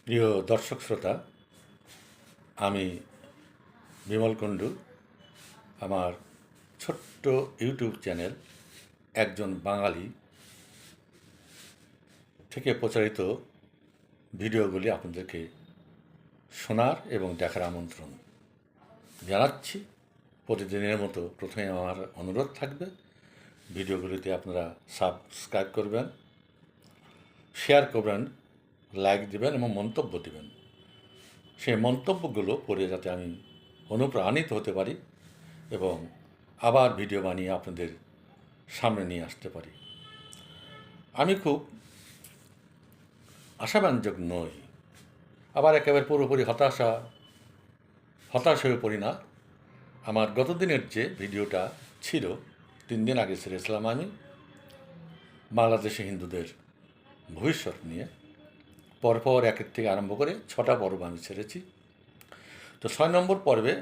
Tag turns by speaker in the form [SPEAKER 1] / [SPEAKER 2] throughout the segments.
[SPEAKER 1] প্রিয় দর্শক শ্রোতা, আমি বিমল কুণ্ডু। আমার ছোট্ট ইউটিউব চ্যানেল একজন বাঙালি থেকে প্রচারিত ভিডিওগুলি আপনাদেরকে শোনার এবং দেখার আমন্ত্রণ জানাচ্ছি। প্রতিদিনের মতো প্রথমে আমার অনুরোধ থাকবে, ভিডিওগুলিতে আপনারা সাবস্ক্রাইব করবেন, শেয়ার করবেন, লাইক দেবেন এবং মন্তব্য দেবেন। সেই মন্তব্যগুলো পড়ে যাতে আমি অনুপ্রাণিত হতে পারি এবং আবার ভিডিও বানিয়ে আপনাদের সামনে নিয়ে আসতে পারি। আমি খুব আশাব্যঞ্জক নই, আবার একেবারে পুরোপুরি হতাশ হয়ে পড়ি না। আমার গতদিনের যে ভিডিওটা ছিল, 3 দিন আগে ছেড়েছিলাম আমি বাংলাদেশে হিন্দুদের ভবিষ্যৎ নিয়ে। পরপর 1 থেকে আরম্ভ করে 6টা পর্ব আমি ছেড়েছি। তো 6 নম্বর পর্বে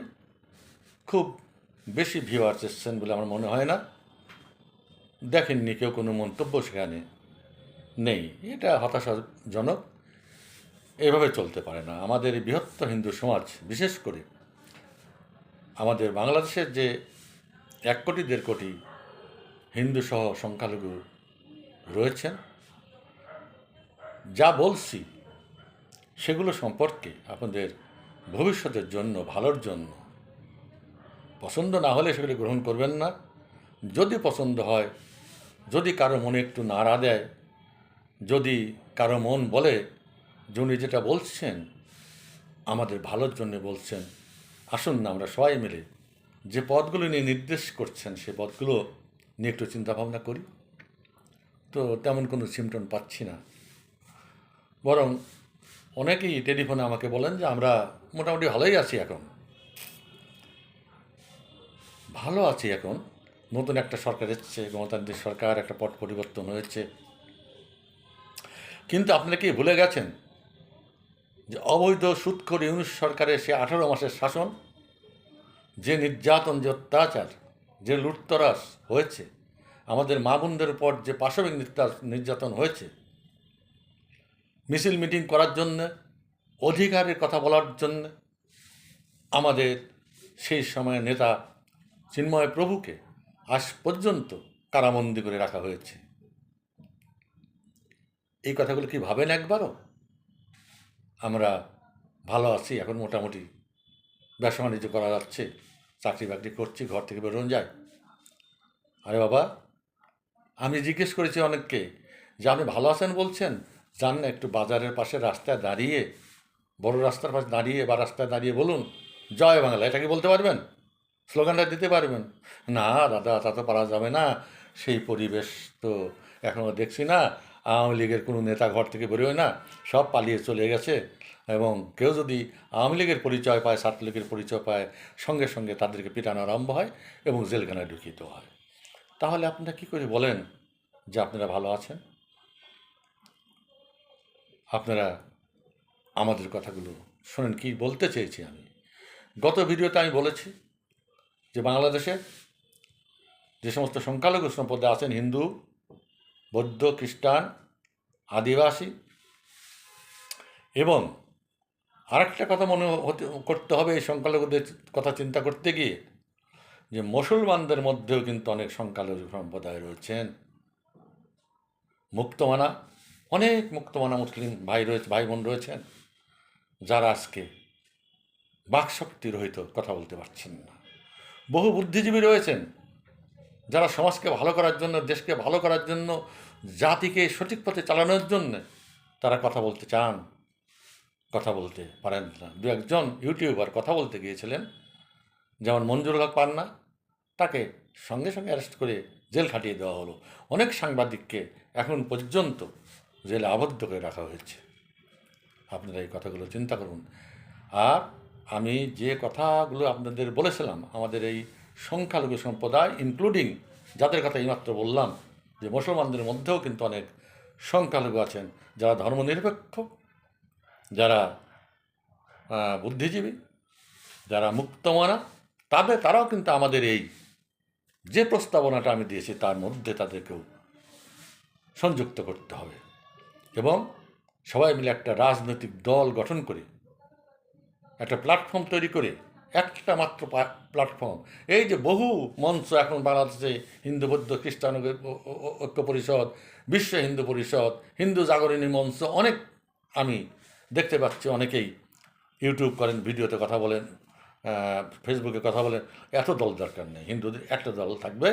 [SPEAKER 1] খুব বেশি ভিউয়ার্স এসেছেন বলে আমার মনে হয় না। দেখেননি কেউ, কোনো মন্তব্য সেখানে নেই। এটা হতাশাজনক। এভাবে চলতে পারে না। আমাদের এই বৃহত্তর হিন্দু সমাজ, বিশেষ করে আমাদের বাংলাদেশের যে 1 কোটি 1.5 কোটি হিন্দু সহ সংখ্যালঘু রয়েছেন, যা বলছি সেগুলো সম্পর্কে আপনাদের ভবিষ্যতের জন্য, ভালোর জন্য, পছন্দ না হলে সেগুলি গ্রহণ করবেন না। যদি পছন্দ হয়, যদি কারো মনে একটু নাড়া দেয়, যদি কারো মন বলে যে উনি যেটা বলছেন আমাদের ভালোর জন্য বলছেন, আসুন না আমরা সবাই মিলে যে পথগুলো নিয়ে নির্দেশ করছেন সে পথগুলো নিয়ে একটু চিন্তাভাবনা করি। তো তেমন কোনো সিমটম পাচ্ছি না। বরং অনেকেই টেলিফোনে আমাকে বলেন যে আমরা মোটামুটি ভালোই আছি এখন, ভালো আছি এখন। নতুন একটা সরকার এসেছে, গণতান্ত্রিক সরকার, একটা পট পরিবর্তন হয়েছে। কিন্তু আপনারা কি ভুলে গেছেন যে অবৈধ সুদখোর ইউনূস সরকারের সে 18 মাসের শাসন, যে নির্যাতন, যে অত্যাচার, যে লুটতরাজ হয়েছে, আমাদের মা বোনদের উপর যে পাশবিক নির্যাতন হয়েছে, মিছিল মিটিং করার জন্যে, অধিকারের কথা বলার জন্যে আমাদের সেই সময়ের নেতা চিন্ময় প্রভুকে আজ পর্যন্ত কারাবন্দি করে রাখা হয়েছে। এই কথাগুলো কি ভাবেন একবারও? আমরা ভালো আছি এখন, মোটামুটি ব্যবসা বাণিজ্য করা যাচ্ছে, চাকরি বাকরি করছি, ঘর থেকে বেরোনো যায়। আরে বাবা, আমি জিজ্ঞেস করেছি অনেককে যে আপনি ভালো আছেন বলছেন, যান না একটু বাজারের পাশে রাস্তায় দাঁড়িয়ে, বড় রাস্তার পাশে দাঁড়িয়ে বা রাস্তায় দাঁড়িয়ে বলুন জয় বাংলা, এটা কি বলতে পারবেন? স্লোগানটা দিতে পারবেন? না দাদা, তা তো পারা যাবে না, সেই পরিবেশ তো এখনও দেখছি না। আওয়ামী লীগের কোনো নেতা ঘর থেকে বেরোয় না, সব পালিয়ে চলে গেছে। এবং কেউ যদি আওয়ামী লীগের পরিচয় পায়, ছাত্রলীগের পরিচয় পায়, সঙ্গে সঙ্গে তাদেরকে পিটানো আরম্ভ হয় এবং জেলখানায় ঢুকিয়ে দেওয়া হয়। তাহলে আপনারা কী করে বলেন যে আপনারা ভালো আছেন? আপনারা আমাদের কথাগুলো শোনেন, কি বলতে চেয়েছি আমি। গত ভিডিওতে আমি বলেছি যে বাংলাদেশে যে সমস্ত সংখ্যালঘু সম্প্রদায় আছেন, হিন্দু, বৌদ্ধ, খ্রিস্টান, আদিবাসী, এবং আরেকটা কথা করতে হবে এই সংখ্যালঘুদের কথা চিন্তা করতে গিয়ে, যে মুসলমানদের মধ্যেও কিন্তু অনেক সংখ্যালঘু সম্প্রদায় রয়েছেন, মুক্তমানা, অনেক মুক্তমানা মুসলিম ভাই বোন রয়েছেন, যারা আজকে বাকশক্তি রহিত, কথা বলতে পারছেন না। বহু বুদ্ধিজীবী রয়েছেন যারা সমাজকে ভালো করার জন্য, দেশকে ভালো করার জন্য, জাতিকে সঠিক পথে চালানোর জন্য তারা কথা বলতে চান, কথা বলতে পারেন না। 2-1 ইউটিউবার কথা বলতে গিয়েছিলেন, যেমন মঞ্জুর হক পান্না, তাকে সঙ্গে সঙ্গে অ্যারেস্ট করে জেল খাটিয়ে দেওয়া হলো। অনেক সাংবাদিককে এখন পর্যন্ত জেলে আবদ্ধ করে রাখা হয়েছে। আপনারা এই কথাগুলো চিন্তা করুন। আর আমি যে কথাগুলো আপনাদের বলেছিলাম, আমাদের এই সংখ্যালঘু সম্প্রদায়, ইনক্লুডিং যাদের কথা এইমাত্র বললাম, যে মুসলমানদের মধ্যেও কিন্তু অনেক সংখ্যালঘু আছেন যারা ধর্মনিরপেক্ষ, যারা বুদ্ধিজীবী, যারা মুক্তমনা, তারাও কিন্তু আমাদের এই যে প্রস্তাবনাটা আমি দিয়েছি তার মধ্যে তাদেরকেও সংযুক্ত করতে হবে। এবং সবাই মিলে একটা রাজনৈতিক দল গঠন করে একটা প্ল্যাটফর্ম তৈরি করে, একটা মাত্র প্ল্যাটফর্ম, এই যে বহু মঞ্চ এখন বাংলাদেশে হিন্দু বৌদ্ধ খ্রিস্টান ঐক্য পরিষদ, বিশ্ব হিন্দু পরিষদ, হিন্দু জাগরণী মঞ্চ, অনেক আমি দেখতে পাচ্ছি অনেকেই ইউটিউব করেন, ভিডিওতে কথা বলেন, ফেসবুকে কথা বলেন। এত দল দরকার নেই, হিন্দুদের একটা দল থাকবে,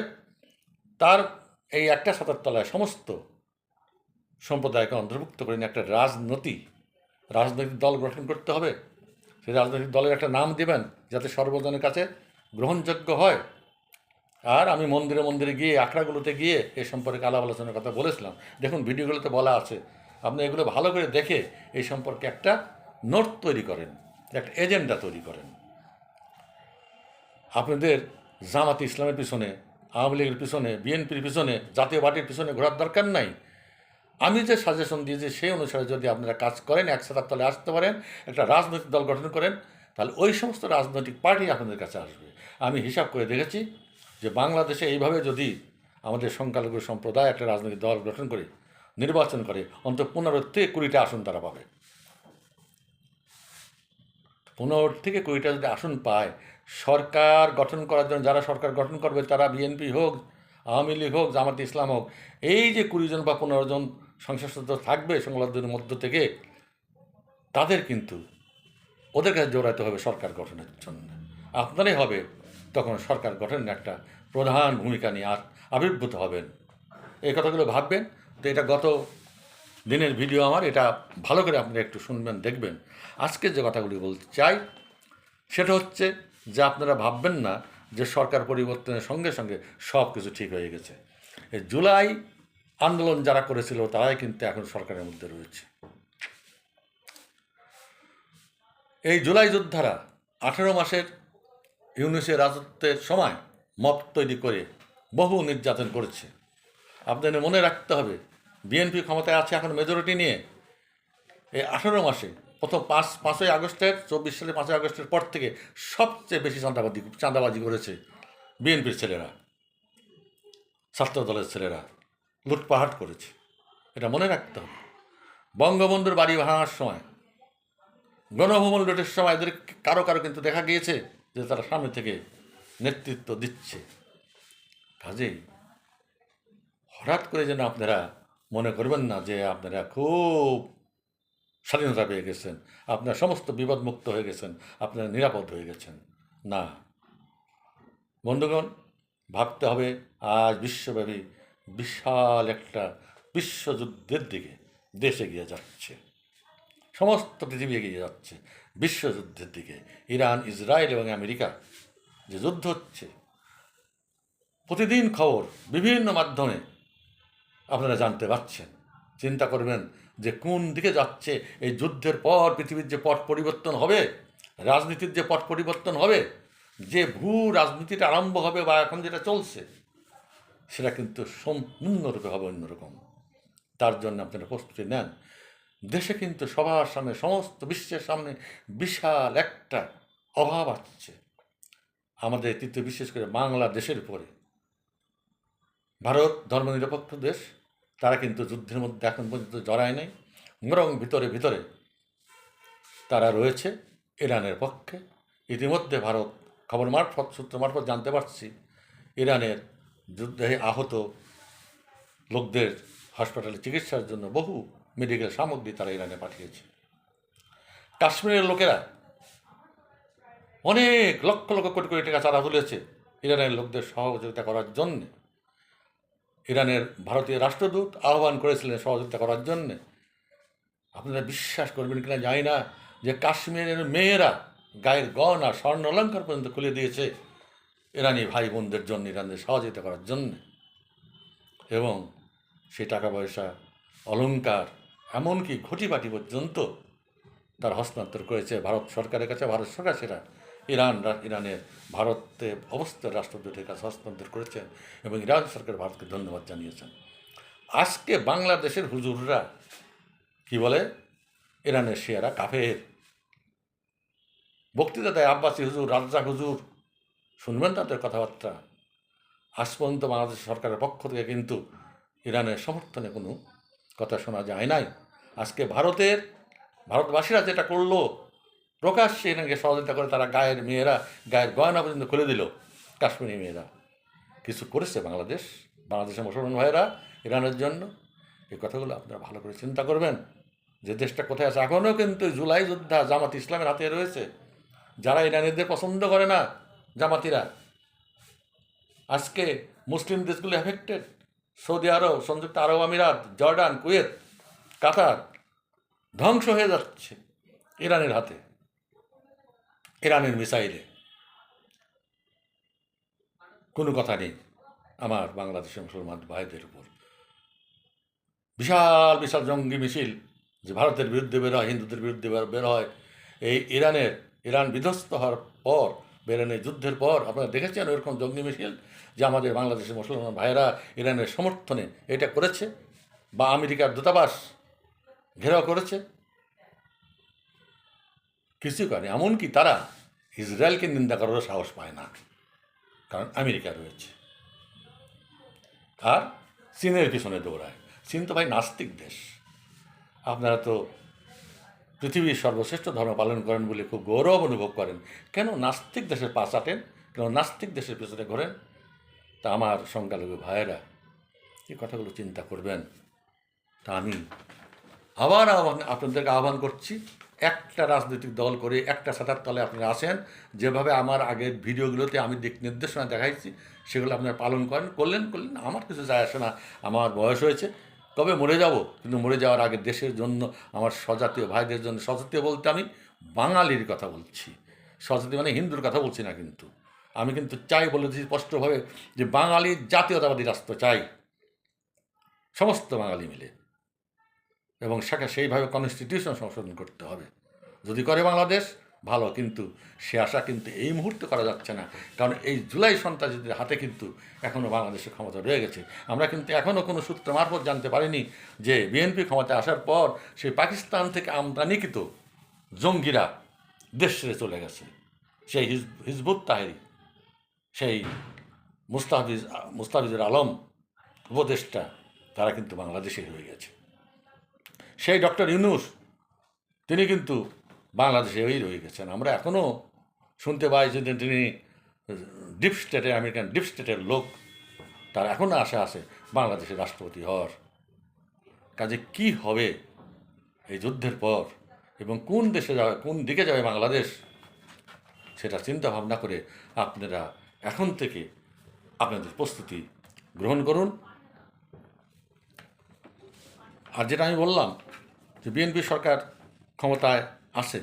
[SPEAKER 1] তার এই একটা ছাতার তলায় সমস্ত সম্প্রদায়কে অন্তর্ভুক্ত করে নিয়ে একটা রাজনৈতিক দল গঠন করতে হবে। সেই রাজনৈতিক দলের একটা নাম দেবেন যাতে সর্বজনের কাছে গ্রহণযোগ্য হয়। আর আমি মন্দিরে মন্দিরে গিয়ে, আখড়াগুলোতে গিয়ে এ সম্পর্কে আলাপ আলোচনার কথা বলেছিলাম। দেখুন ভিডিওগুলোতে বলা আছে, আপনি এগুলো ভালো করে দেখে এই সম্পর্কে একটা নোট তৈরি করেন, একটা এজেন্ডা তৈরি করেন। আপনাদের জামাতে ইসলামের পিছনে, আওয়ামী লীগের পিছনে, বিএনপির পিছনে, জাতীয় পার্টির পিছনে ঘোরার দরকার নাই। আমি যে সাজেশন দিয়েছি সেই অনুসারে যদি আপনারা কাজ করেন, একসাথে তলে আসতে পারেন, একটা রাজনৈতিক দল গঠন করেন, তাহলে ওই সমস্ত রাজনৈতিক পার্টি আপনাদের কাছে আসবে। আমি হিসাব করে দেখেছি যে বাংলাদেশে এইভাবে যদি আমাদের সংখ্যালঘু সম্প্রদায় একটা রাজনৈতিক দল গঠন করে নির্বাচন করে, অন্তত 15 থেকে 20টা আসন তারা পাবে। 15 থেকে 20টা যদি আসন পায়, সরকার গঠন করার জন্য যারা সরকার গঠন করবে তারা বিএনপি হোক, আওয়ামী লীগ হোক, জামাতে ইসলাম হোক, এই যে 20 জন বা 15 জন সংসদ সদস্য থাকবে সংখ্যালঘুদের মধ্য থেকে, তাদের কিন্তু ওদের কাছে জোড়াতে হবে সরকার গঠনের জন্য। আপনারাই হবে তখন সরকার গঠনের একটা প্রধান ভূমিকা নিয়ে আবির্ভূত হবেন। এই কথাগুলো ভাববেন। তো এটা গত দিনের ভিডিও আমার, এটা ভালো করে আপনারা একটু শুনবেন, দেখবেন। আজকে যে কথাগুলি বলতে চাই সেটা হচ্ছে যে আপনারা ভাববেন না যে সরকার পরিবর্তনের সঙ্গে সঙ্গে সব কিছু ঠিক হয়ে গেছে। এই জুলাই আন্দোলন যারা করেছিল তারাই কিন্তু এখন সরকারের মধ্যে রয়েছে। এই জুলাই যোদ্ধারা 18 মাসের ইউনূসের রাজত্বের সময় মব তৈরি করে বহু নির্যাতন করেছে। আপনাদের মনে রাখতে হবে, বিএনপি ক্ষমতায় আছে এখন মেজরিটি নিয়ে। এই 18 মাসে প্রথম 5ই আগস্টের 24 সালের 5ই আগস্টের পর থেকে সবচেয়ে বেশি চাঁদাবাজি করেছে বিএনপির ছেলেরা, ছাত্র দলের ছেলেরা লুটপাহাট করেছে। এটা মনে রাখতে হবে। বঙ্গবন্ধুর বাড়ি ভাঙার সময়, গণভবন লুটের সময় এদের কারো কিন্তু দেখা গিয়েছে যে তারা সামনে থেকে নেতৃত্ব দিচ্ছে। কাজেই হঠাৎ করে যেন আপনারা মনে করবেন না যে আপনারা খুব স্বাধীনতা পেয়ে গেছেন, আপনারা সমস্ত বিপদমুক্ত হয়ে গেছেন, আপনারা নিরাপদ হয়ে গেছেন। না বন্ধুগণ, ভাবতে হবে আজ বিশ্বব্যাপী বিশাল একটা বিশ্বযুদ্ধের দিকে দেশ এগিয়ে যাচ্ছে। সমস্ত পৃথিবী এগিয়ে যাচ্ছে বিশ্বযুদ্ধের দিকে। ইরান, ইসরায়েল এবং আমেরিকা যে যুদ্ধ হচ্ছে, প্রতিদিন খবর বিভিন্ন মাধ্যমে আপনারা জানতে পারছেন। চিন্তা করবেন যে কোন দিকে যাচ্ছে এই যুদ্ধের পর পৃথিবীর যে পট পরিবর্তন হবে, রাজনীতির যে পট পরিবর্তন হবে, যে ভূ রাজনীতিটা আরম্ভ হবে বা এখন যেটা চলছে, সেটা কিন্তু সম্পূর্ণরূপে হবে অন্যরকম। তার জন্য আপনারা প্রস্তুতি নেন। দেশে কিন্তু সবার সামনে, সমস্ত বিশ্বের সামনে বিশাল একটা অভাব আসছে আমাদের তৃতীয়, বিশেষ করে বাংলাদেশের উপরে। ভারত ধর্মনিরপেক্ষ দেশ, তারা কিন্তু যুদ্ধের মধ্যে এখন পর্যন্ত জড়ায় নাই, বরং ভিতরে ভিতরে তারা রয়েছে ইরানের পক্ষে। ইতিমধ্যে ভারত খবর মারফত, সূত্র মারফত জানতে পারছি, ইরানের যুদ্ধে আহত লোকদের হাসপাতালে চিকিৎসার জন্য বহু মেডিকেল সামগ্রী তারা ইরানে পাঠিয়েছে। কাশ্মীরের লোকেরা অনেক লক্ষ লক্ষ কোটি কোটি টাকা চাঁদা তুলেছে ইরানের লোকদের সহযোগিতা করার জন্যে। ইরানের ভারতীয় রাষ্ট্রদূত আহ্বান করেছিলেন সহযোগিতা করার জন্যে। আপনারা বিশ্বাস করবেন কিনা জানি না যে কাশ্মীরের মেয়েরা গায়ের গয়না, স্বর্ণ অলঙ্কার পর্যন্ত খুলে দিয়েছে ইরানি ভাই বোনদের জন্য, ইরানদের সহযোগিতা করার জন্য। এবং সেই টাকা পয়সা, অলঙ্কার, এমনকি ঘটিবাটি পর্যন্ত তার হস্তান্তর করেছে ভারত সরকারের কাছে। ভারত সরকার সেটা ইরানের ভারতে অবস্থিত রাষ্ট্রদূতের কাছে হস্তান্তর করেছেন এবং ইরান সরকার ভারতকে ধন্যবাদ জানিয়েছেন। আজকে বাংলাদেশের হুজুররা কি বলে, ইরানের শিয়ারা কাফের। বক্তৃতা দেয় আব্বাসী হুজুর, রাজ্জাক হুজুর, শুনবেন তাদের কথাবার্তা। আজ পর্যন্ত বাংলাদেশ সরকারের পক্ষ থেকে কিন্তু ইরানের সমর্থনে কোনো কথা শোনা যায় নাই। আজকে ভারতবাসীরা যেটা করলো, প্রকাশ্যে এনাকে সহযোগিতা করে, তারা গায়ের গয়না পর্যন্ত খুলে দিল, কাশ্মীরি মেয়েরা কিছু করেছে বাংলাদেশের মুসলমান ভাইয়েরা ইরানের জন্য? এই কথাগুলো আপনারা ভালো করে চিন্তা করবেন, যে দেশটা কোথায় আছে। এখনও কিন্তু জুলাই যোদ্ধা জামাত ইসলামের হাতে রয়েছে, যারা ইরানিদের পছন্দ করে না, জামাতিরা। আজকে মুসলিম দেশগুলো এফেক্টেড, সৌদি আরব, সংযুক্ত আরব আমিরাত, জর্ডান, কুয়েত, কাতার ধ্বংস হয়ে যাচ্ছে ইরানের হাতে, ইরানের মিসাইলে। কোনো কথা নেই আমার বাংলাদেশের মুসলমান ভাইদের উপর। বিশাল বিশাল জঙ্গি মিছিল যে ভারতের বিরুদ্ধে বের হয়, হিন্দুদের বিরুদ্ধে বের হয়, এই ইরান বিধ্বস্ত হওয়ার পর, ইরানের যুদ্ধের পর আপনারা দেখেছেন ওইরকম জঙ্গি মিছিল যে আমাদের বাংলাদেশের মুসলমান ভাইয়েরা ইরানের সমর্থনে এটা করেছে, বা আমেরিকার দূতাবাস ঘেরাও করেছে? কিছু করে। এমনকি তারা ইসরায়েলকে নিন্দা করারও সাহস পায় না, কারণ আমেরিকা রয়েছে। আর চীনের পিছনে দৌড়ায়। চীন তো ভাই নাস্তিক দেশ। আপনারা তো পৃথিবীর সর্বশ্রেষ্ঠ ধর্ম পালন করেন বলে খুব গৌরব অনুভব করেন, কেন নাস্তিক দেশের পা চাটেন? কেন নাস্তিক দেশের পিছনে ঘোরেন? তা আমার সংখ্যালঘু ভাইয়েরা এই কথাগুলো চিন্তা করবেন। তা আমি আবার আপনাদেরকে আহ্বান করছি, একটা রাজনৈতিক দল করে একটা ছাতার তলে আপনারা আসেন। যেভাবে আমার আগের ভিডিওগুলোতে আমি নির্দেশনা দেখাইছি, সেগুলো আপনারা পালন করলেন আমার কিছু যায় আসে না। আমার বয়স হয়েছে, কবে মরে যাব, কিন্তু মরে যাওয়ার আগে দেশের জন্য, আমার স্বজাতীয় ভাইদের জন্য, স্বজাতীয় বলতে আমি বাঙালির কথা বলছি, স্বজাতীয় মানে হিন্দুর কথা বলছি না। কিন্তু আমি কিন্তু চাই, বলে দিচ্ছি স্পষ্টভাবে, যে বাঙালির জাতীয়তাবাদী রাষ্ট্র চাই, সমস্ত বাঙালি মিলে, এবং সেইভাবে কনস্টিটিউশন সংশোধন করতে হবে। যদি করে বাংলাদেশ ভালো, কিন্তু সে আশা কিন্তু এই মুহূর্তে করা যাচ্ছে না, কারণ এই জুলাই সন্ত্রাসীদের হাতে কিন্তু এখনও বাংলাদেশের ক্ষমতা রয়ে গেছে। আমরা কিন্তু এখনও কোনো সূত্র মারফত জানতে পারিনি যে বিএনপি ক্ষমতায় আসার পর সেই পাকিস্তান থেকে আমদানিকৃত জঙ্গিরা দেশ ছেড়ে চলে গেছে। সেই হিজবুত তাহরি, সেই মুস্তাফিজুর আলম উপদেষ্টা, তারা কিন্তু বাংলাদেশে হয়ে গেছে। সেই ডক্টর ইউনূস, তিনি কিন্তু বাংলাদেশেই রয়ে গেছেন। আমরা এখনও শুনতে পাই যে তিনি আমেরিকান ডিপ স্টেটের লোক, তার এখনও আশা আছে বাংলাদেশের রাষ্ট্রপতি হওয়ার। কাজে কি হবে এই যুদ্ধের পর, এবং কোন দিকে যাবে বাংলাদেশ, সেটা চিন্তা ভাবনা করে আপনারা এখন থেকে আপনাদের প্রস্তুতি গ্রহণ করুন। আর যেটা আমি বললাম যে বিএনপি সরকার ক্ষমতায় আছে,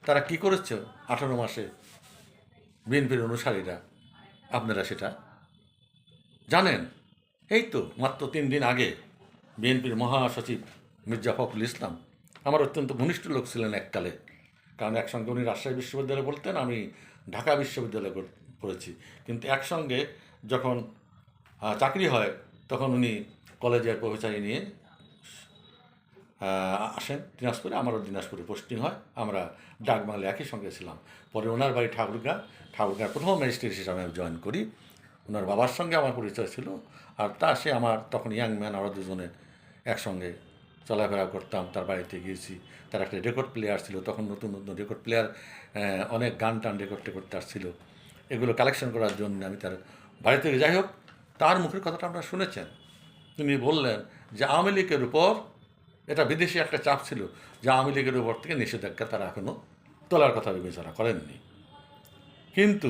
[SPEAKER 1] তারা কি করেছে 18 মাসে বিএনপির অনুসারীরা, আপনারা সেটা জানেন। এই তো মাত্র 3 দিন আগে বিএনপির মহাসচিব মির্জা ফখরুল ইসলাম, আমার অত্যন্ত ঘনিষ্ঠ লোক ছিলেন এককালে, কারণ একসঙ্গে উনি রাজশাহী বিশ্ববিদ্যালয়ে পড়তেন, আমি ঢাকা বিশ্ববিদ্যালয়ে পড়েছি। কিন্তু একসঙ্গে যখন চাকরি হয়, তখন উনি কলেজের প্রফেসরি নিয়ে আসেন দিনাজপুরে, আমারও দিনাজপুরে পোস্টিং হয়, আমরা ডাকবাংলা একই সঙ্গে ছিলাম। পরে ওনার বাড়ি ঠাকুরগাঁ প্রথম ম্যাজিস্ট্রেট হিসাবে আমি জয়েন করি। ওনার বাবার সঙ্গে আমার পরিচয় ছিল, আর সে আমার তখন ইয়াং ম্যান, আমরা দুজনে একসঙ্গে চলাফেরা করতাম। তার বাড়িতে গিয়েছি, তার একটা রেকর্ড প্লেয়ার ছিল, তখন নতুন নতুন রেকর্ড প্লেয়ার, অনেক গান রেকর্ড করতে আসছিল, এগুলো কালেকশন করার জন্য আমি তার বাড়িতে। যাই হোক, তার মুখের কথাটা আপনারা শুনেছেন। তিনি বললেন যে আওয়ামী লীগের উপর, এটা বিদেশি একটা চাপ ছিল, যে আওয়ামী লীগের উপর থেকে নিষেধাজ্ঞা তারা এখনও তোলার কথা বিবেচনা করেননি। কিন্তু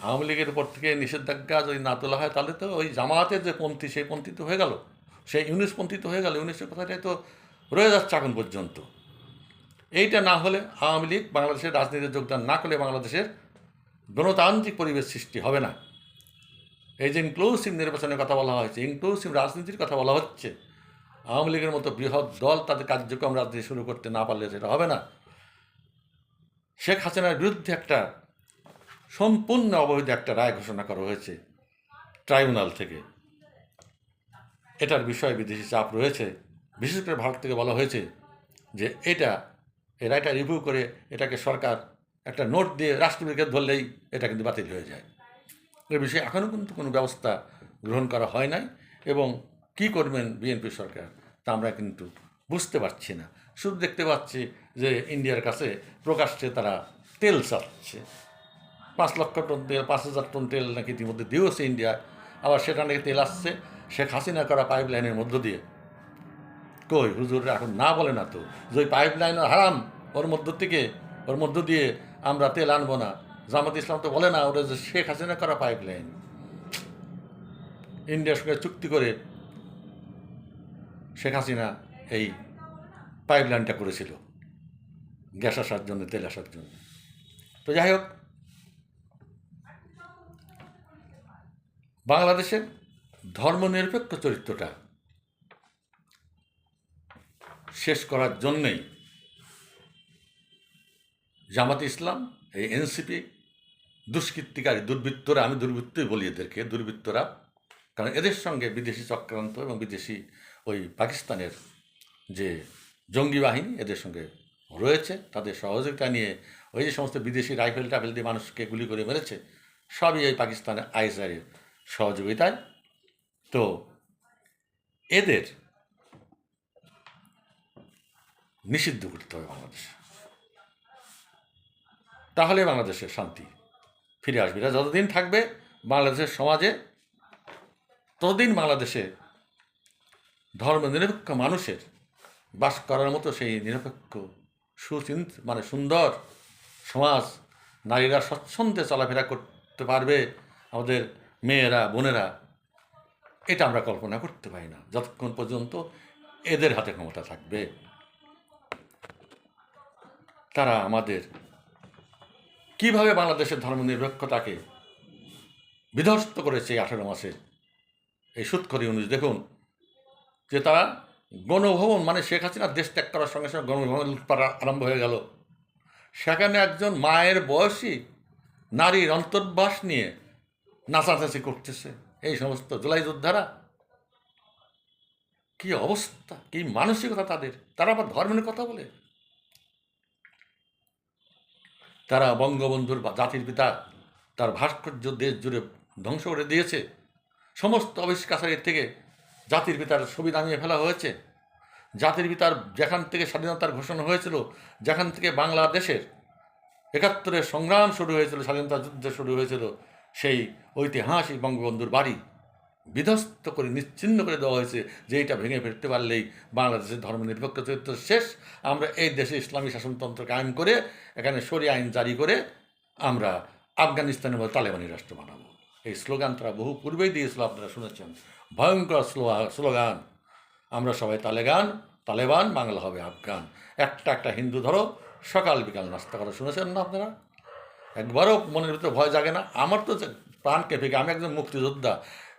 [SPEAKER 1] আওয়ামী লীগের উপর থেকে নিষেধাজ্ঞা যদি না তোলা হয়, তাহলে তো ওই জামায়াতের যে পন্থী, সেই পন্থী তো হয়ে গেল, সেই ইউনিসপন্থী তো হয়ে গেল। ইউনিসের কথাটাই তো রয়ে যাচ্ছে এখন পর্যন্ত। এইটা না হলে, আওয়ামী লীগ বাংলাদেশের রাজনীতিতে যোগদান না করলে বাংলাদেশের গণতান্ত্রিক পরিবেশ সৃষ্টি হবে না। এই যে ইনক্লুসিভ নির্বাচনের কথা বলা হয়েছে, ইনক্লুসিভ রাজনীতির কথা বলা হচ্ছে, আওয়ামী লীগের মতো বৃহৎ দল তাদের কার্যক্রম রাজনীতি শুরু করতে না পারলে সেটা হবে না। শেখ হাসিনার বিরুদ্ধে একটা সম্পূর্ণ অবৈধ একটা রায় ঘোষণা করা হয়েছে ট্রাইব্যুনাল থেকে। এটার বিষয়ে বিদেশি চাপ রয়েছে, বিশেষ করে ভারত থেকে বলা হয়েছে যে এই রায়টা রিভিউ করে এটাকে সরকার একটা নোট দিয়ে রাষ্ট্রপতিকে ধরলেই এটা কিন্তু বাতিল হয়ে যায়। এ বিষয়ে এখনও কিন্তু কোনো ব্যবস্থা গ্রহণ করা হয় নাই, এবং কি করবেন বিএনপি সরকার তা আমরা কিন্তু বুঝতে পারছি না। শুধু দেখতে পাচ্ছি যে ইন্ডিয়ার কাছে প্রকাশ্যে তারা তেল চাচ্ছে, 5,00,000 টন তেল, 5,000 টন তেল নাকি ইতিমধ্যে দিয়েছে ইন্ডিয়া। আবার সেটা নাকি তেল আসছে শেখ হাসিনা করা পাইপ লাইনের মধ্য দিয়ে। কই হুজুররা এখন না বলে না তো যে ওই পাইপ লাইন হারাম, ওর মধ্য দিয়ে আমরা তেল আনবো না। জামাত ইসলাম তো বলে না ওটা যে শেখ হাসিনা করা পাইপ লাইন। ইন্ডিয়ার সঙ্গে চুক্তি করে শেখ হাসিনা এই পাইপ লাইনটা করেছিল গ্যাস আসার জন্য, তেল আসার জন্য। তো যাই হোক, বাংলাদেশের ধর্মনিরপেক্ষ চরিত্রটা শেষ করার জন্যেই জামাত ইসলাম, এই এনসিপি, দুষ্কৃতিকারী দুর্বৃত্তরা, আমি দুর্বৃত্তই বলি এদেরকে, দুর্বৃত্তরা, কারণ এদের সঙ্গে বিদেশি চক্রান্ত এবং বিদেশি ওই পাকিস্তানের যে জঙ্গি বাহিনী এদের সঙ্গে রয়েছে, তাদের সহযোগিতা নিয়ে ওই যে সমস্ত বিদেশি রাইফেল টাইফেল দিয়ে মানুষকে গুলি করে মেরেছে, সবই এই পাকিস্তানের আইএসআইয়ের সহযোগিতায়। তো এদের নিষিদ্ধ করতে হবে বাংলাদেশে, তাহলে বাংলাদেশের শান্তি ফিরে আসবে। এরা যতদিন থাকবে বাংলাদেশের সমাজে, ততদিন বাংলাদেশে ধর্মনিরপেক্ষ মানুষের বাস করার মতো সেই নিরপেক্ষ সুন্দর সমাজ, নারীরা স্বচ্ছন্দে চলাফেরা করতে পারবে, আমাদের মেয়েরা, বোনেরা, এটা আমরা কল্পনা করতে পারি না যতক্ষণ পর্যন্ত এদের হাতে ক্ষমতা থাকবে। তারা আমাদের কিভাবে বাংলাদেশের ধর্মনিরপেক্ষতাকে বিধ্বস্ত করেছে এই 18 মাসে এই সুৎখরি অনুযায়ী। দেখুন যে তারা গণভবন, মানে শেখ হাসিনা দেশ ত্যাগ করার সঙ্গে সঙ্গে গণভবন লুটপাট আরম্ভ হয়ে গেল। সেখানে একজন মায়ের বয়সী নারীর অন্তর্বাস নিয়ে নাচানাচি করতেছে এই সমস্ত জুলাই যোদ্ধারা। কি অবস্থা, কি মানসিকতা তাদের! তারা আবার ধর্মের কথা বলে। তারা বঙ্গবন্ধুর জাতির পিতা, তার ভাস্কর্য দেশ জুড়ে ধ্বংস করে দিয়েছে। সমস্ত অফিস কাছারির থেকে জাতির পিতার ছবি নামিয়ে ফেলা হয়েছে। জাতির পিতার যেখান থেকে স্বাধীনতার ঘোষণা হয়েছিল, যেখান থেকে বাংলাদেশের 71-এর সংগ্রাম শুরু হয়েছিল, স্বাধীনতা যুদ্ধ শুরু হয়েছিল, সেই ঐতিহাসিক বঙ্গবন্ধুর বাড়ি বিধ্বস্ত করে নিশ্চিহ্ন করে দেওয়া হয়েছে, যে এটা ভেঙে ফেলতে পারলেই বাংলাদেশের ধর্মনিরপেক্ষ চরিত্র শেষ। আমরা এই দেশে ইসলামী শাসনতন্ত্র কায়েম করে, এখানে শরিয়া আইন জারি করে আমরা আফগানিস্তানের মতো তালেবানি রাষ্ট্র বানাবো। এই স্লোগান তারা বহু পূর্বেই দিয়েছিল, আপনারা শুনেছেন, ভয়ঙ্কর স্লোগান। আমরা সবাই তালেবান, বাংলা হবে আফগান। একটা হিন্দু ধরো, সকাল বিকাল নাস্তা করা, শুনেছেন না আপনারা? একবারও মনের ভিতরে ভয় জাগে না? আমার তো প্রাণ কেঁপে গিয়ে, আমি একজন মুক্তিযোদ্ধা,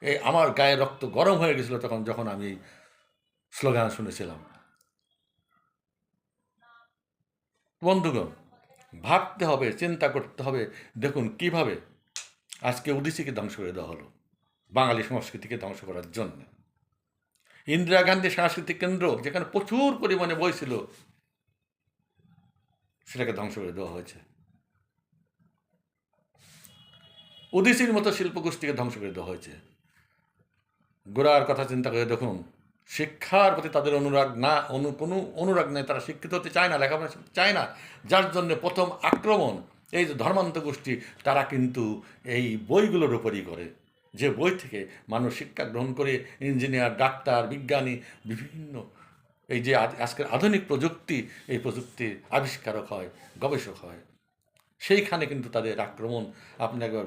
[SPEAKER 1] এই আমার গায়ে রক্ত গরম হয়ে গেছিলো তখন, যখন আমি স্লোগান শুনেছিলাম। বন্ধুগণ, ভাবতে হবে, চিন্তা করতে হবে। দেখুন কিভাবে আজকে উদীচীকে ধ্বংস করে দেওয়া হলো বাঙালি সংস্কৃতিকে ধ্বংস করার জন্য। ইন্দিরা গান্ধী সাংস্কৃতিক কেন্দ্র, যেখানে প্রচুর পরিমাণে বই ছিল, সেটাকে ধ্বংস করে দেওয়া হয়েছে। উদীচীর মতো শিল্পগোষ্ঠীকে ধ্বংস করে দেওয়া হয়েছে। গোড়ার কথা চিন্তা করে দেখুন, শিক্ষার প্রতি তাদের কোনো অনুরাগ নেই। তারা শিক্ষিত হতে চায় না, লেখাপড়া শিখতে চায় না, যার জন্য প্রথম আক্রমণ এই যে ধর্মান্ত গোষ্ঠী, তারা কিন্তু এই বইগুলোর উপরই করে, যে বই থেকে মানুষ শিক্ষা গ্রহণ করে ইঞ্জিনিয়ার, ডাক্তার, বিজ্ঞানী, বিভিন্ন এই যে আজকের আধুনিক প্রযুক্তি, এই প্রযুক্তির আবিষ্কারক হয়, গবেষক হয়। সেইখানে কিন্তু তাদের আক্রমণ। আপনি একবার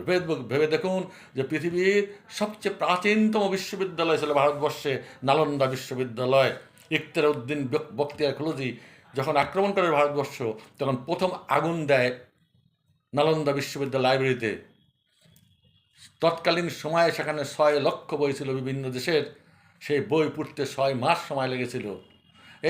[SPEAKER 1] ভেবে দেখুন যে পৃথিবীর সবচেয়ে প্রাচীনতম বিশ্ববিদ্যালয় ছিল ভারতবর্ষে নালন্দা বিশ্ববিদ্যালয়। ইখতিয়ার উদ্দিন বখতিয়ার খলজি যখন আক্রমণ করে ভারতবর্ষ, তখন প্রথম আগুন দেয় নালন্দা বিশ্ববিদ্যালয় লাইব্রেরিতে। তৎকালীন সময়ে সেখানে 6 লক্ষ বই ছিল বিভিন্ন দেশের, সেই বই পড়তে 6 মাস সময় লেগেছিল।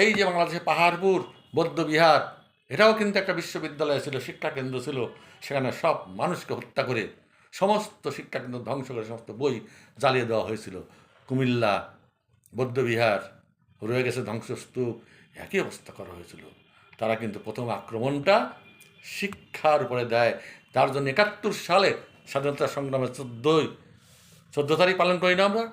[SPEAKER 1] এই যে বাংলাদেশে পাহাড়পুর বৌদ্ধবিহার, এটাও কিন্তু একটা বিশ্ববিদ্যালয় ছিল, শিক্ষাকেন্দ্র ছিল। সেখানে সব মানুষকে হত্যা করে, সমস্ত শিক্ষাকেন্দ্র ধ্বংস করে, সমস্ত বই জ্বালিয়ে দেওয়া হয়েছিল। কুমিল্লা বৌদ্ধবিহার রয়ে গেছে ধ্বংসস্তূপ, একই অবস্থা করা হয়েছিল। তারা কিন্তু প্রথম আক্রমণটা শিক্ষার উপরে দেয়। তার জন্য 71 সালে স্বাধীনতা সংগ্রামের 14 তারিখ পালন করি না আমরা?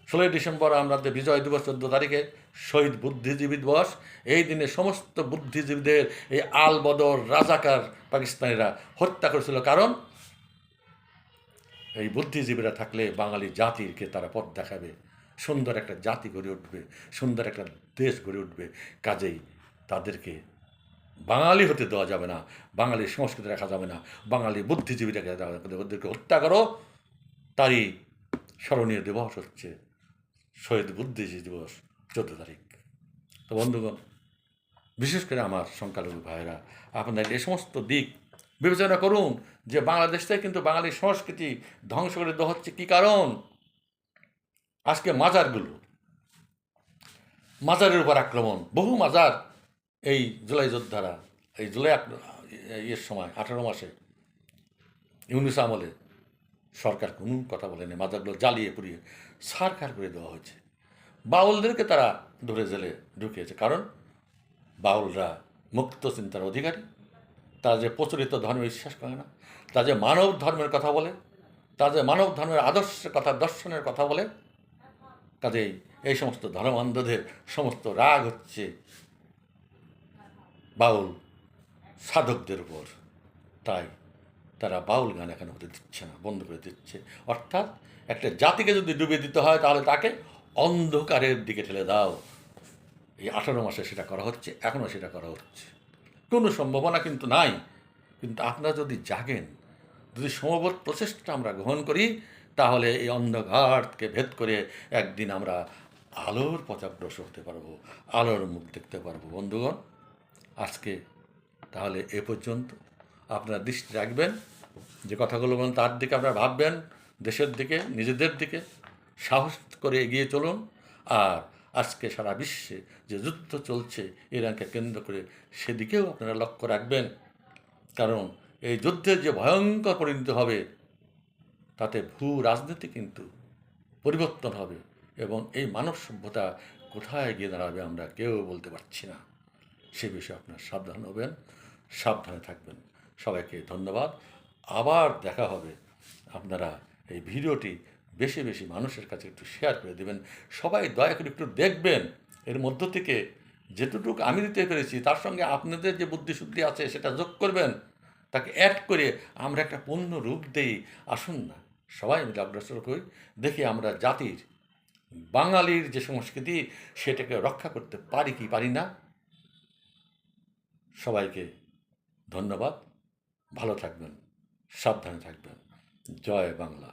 [SPEAKER 1] 16ই ডিসেম্বর আমাদের বিজয় দিবস, 14 তারিখে শহীদ বুদ্ধিজীবী দিবস। এই দিনে সমস্ত বুদ্ধিজীবীদের এই আল বদর রাজাকার পাকিস্তানিরা হত্যা করেছিল, কারণ এই বুদ্ধিজীবীরা থাকলে বাঙালি জাতিকে তারা পথ দেখাবে, সুন্দর একটা জাতি গড়ে উঠবে, সুন্দর একটা দেশ গড়ে উঠবে। কাজেই তাদেরকে বাঙালি হতে দেওয়া যাবে না, বাঙালি সংস্কৃতি রাখা যাবে না, বাঙালি বুদ্ধিজীবীরাকে ওদেরকে হত্যা করো। তারই স্মরণীয় দিবস হচ্ছে শহীদ বুদ্ধিজীবী দিবস, 14 তারিখ। তো বন্ধুগণ, বিশেষ করে আমার সংখ্যালঘু ভাইয়েরা, আপনাদের এই সমস্ত দিক বিবেচনা করুন যে বাংলাদেশ থেকে কিন্তু বাঙালি সংস্কৃতি ধ্বংস করে দেওয়া হচ্ছে। কী কারণ? আজকে মাজারের উপর আক্রমণ, বহু মাজার এই জুলাই যোদ্ধারা, এই জুলাই ইয়ের সময় 18 মাসে ইউনুস আমলে সরকার কোনো কথা বলেনি, মাজারগুলো জ্বালিয়ে পুড়িয়ে ছারখার করে দেওয়া হয়েছে। বাউলদেরকে তারা ধরে জেলে ঢুকিয়েছে, কারণ বাউলরা মুক্ত চিন্তার অধিকারী, তারা যে প্রচলিত ধর্মে বিশ্বাস করে না, তারা যে মানব ধর্মের কথা বলে, তারা যে মানব ধর্মের আদর্শের কথা, দর্শনের কথা বলে। কাজেই এই সমস্ত ধর্মান্ধদের সমস্ত রাগ হচ্ছে বাউল সাধকদের উপর, তাই তারা বাউল গান এখন হতে দিচ্ছে না, বন্ধ করে দিচ্ছে। অর্থাৎ একটা জাতিকে যদি ডুবিয়ে দিতে হয় তাহলে তাকে অন্ধকারের দিকে ঠেলে দাও। এই 18 মাসে সেটা করা হচ্ছে, এখনও সেটা করা হচ্ছে। কোনো সম্ভাবনা কিন্তু নাই, কিন্তু আপনারা যদি জাগেন, যদি সমবেত প্রচেষ্টা আমরা গ্রহণ করি, তাহলে এই অন্ধকারকে ভেদ করে একদিন আমরা আলোর পথগ্রসর হতে পারবো, আলোর মুখ দেখতে পারবো। বন্ধুগণ, আজকে তাহলে এ পর্যন্ত। আপনারা দৃষ্টি রাখবেন, যে কথাগুলো বলেন তার দিকে আপনারা ভাববেন, দেশের দিকে, নিজেদের দিকে সাহস করে এগিয়ে চলুন। আর আজকে সারা বিশ্বে যে যুদ্ধ চলছে ইরানকে কেন্দ্র করে, সেদিকেও আপনারা লক্ষ্য রাখবেন, কারণ এই যুদ্ধের যে ভয়ঙ্কর পরিণতি হবে, তাতে ভূ রাজনীতি কিন্তু পরিবর্তন হবে, এবং এই মানব সভ্যতা কোথায় গিয়ে দাঁড়াবে আমরা কেউ বলতে পারছি না। সে বিষয়ে আপনারা সাবধান হবেন, সাবধানে থাকবেন। সবাইকে ধন্যবাদ। আবার দেখা হবে। আপনারা এই ভিডিওটি বেশি বেশি মানুষের কাছে একটু শেয়ার করে দেবেন। সবাই দয়া করে একটু দেখবেন, এর মধ্য থেকে যেটুকু আমি দিতে পেরেছি তার সঙ্গে আপনাদের যে বুদ্ধিশুদ্ধি আছে সেটা যোগ করবেন, তাকে অ্যাড করে আমরা একটা পূর্ণ রূপ দেই। আসুন না, সবাই মিলে অগ্রসর হই, দেখি আমরা জাতির, বাঙালির যে সংস্কৃতি সেটাকে রক্ষা করতে পারি কি পারি না। সবাইকে ধন্যবাদ। ভালো থাকবেন, সাবধানে থাকবেন। জয় বাংলা।